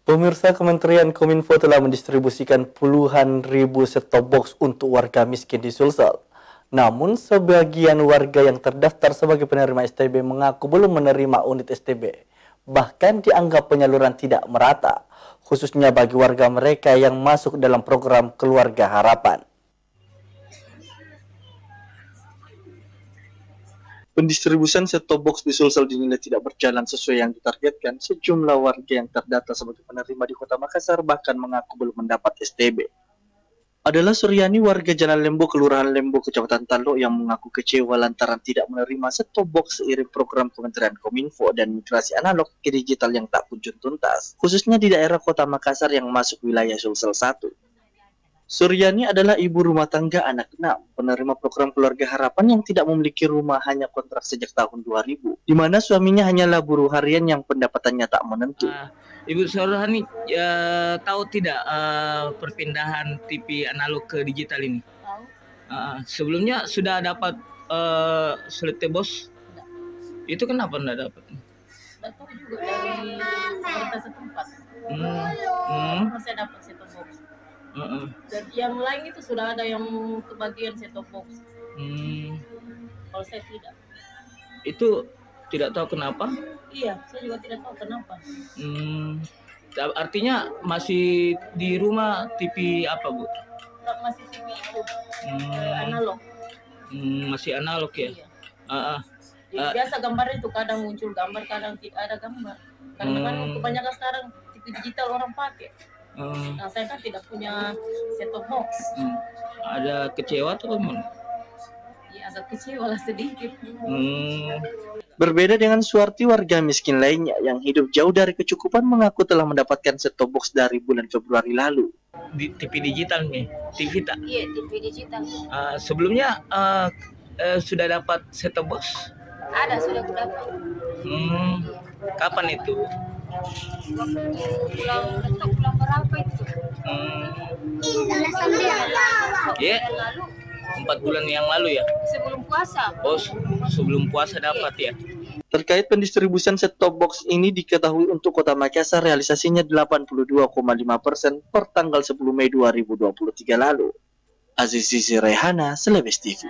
Pemirsa, Kementerian Kominfo telah mendistribusikan puluhan ribu set-top box untuk warga miskin di Sulsel. Namun, sebagian warga yang terdaftar sebagai penerima STB mengaku belum menerima unit STB. Bahkan dianggap penyaluran tidak merata, khususnya bagi warga mereka yang masuk dalam program Keluarga Harapan. Pendistribusian set-top box di Sulsel dinilai tidak berjalan sesuai yang ditargetkan. Sejumlah warga yang terdata sebagai penerima di Kota Makassar bahkan mengaku belum mendapat STB. Adalah Suryani, warga Jalan Lembo, Kelurahan Lembo, Kecamatan Talo, yang mengaku kecewa lantaran tidak menerima set-top box seiring program Kementerian Kominfo dan migrasi analog ke digital yang tak kunjung tuntas, khususnya di daerah Kota Makassar yang masuk wilayah Sulsel 1. Suryani adalah ibu rumah tangga anak 6, penerima program Keluarga Harapan yang tidak memiliki rumah, hanya kontrak sejak tahun 2000, di mana suaminya hanyalah buruh harian yang pendapatannya tak menentu. Ibu Suryani tahu tidak perpindahan TV analog ke digital ini? Tahu. Sebelumnya sudah dapat seletebos? Itu kenapa tidak dapat? Tidak tahu juga dari pemerintah setempat. Saya dapat set-top box. Dan yang lain itu sudah ada yang kebagian set-top box. Kalau saya tidak. Itu tidak tahu kenapa? Iya, saya juga tidak tahu kenapa. Artinya masih di rumah TV apa, Bu? Masih TV itu analog. Masih analog ya? Iya. Jadi biasa gambarnya itu kadang muncul gambar, kadang tidak ada gambar. Karena kan kebanyakan sekarang TV digital orang pakai. Nah, saya kan tidak punya set-top box. Ada kecewa atau gimana? Ya, agak kecewa lah sedikit. Berbeda dengan Suwarti, warga miskin lainnya yang hidup jauh dari kecukupan mengaku telah mendapatkan set-top box dari bulan Februari lalu. Di TV digital nih, TV tak? Iya, TV digital. Sebelumnya sudah dapat set-top box? Ada, sudah dapat. Kapan itu? Pulang berapa itu? Ya, 4 bulan yang lalu ya? Sebelum puasa. Oh, sebelum puasa dapat ya? Terkait pendistribusian set-top box ini diketahui untuk Kota Makassar realisasinya 82,5% per tanggal 10 Mei 2023 lalu. Azizi Rehana, Celebes TV.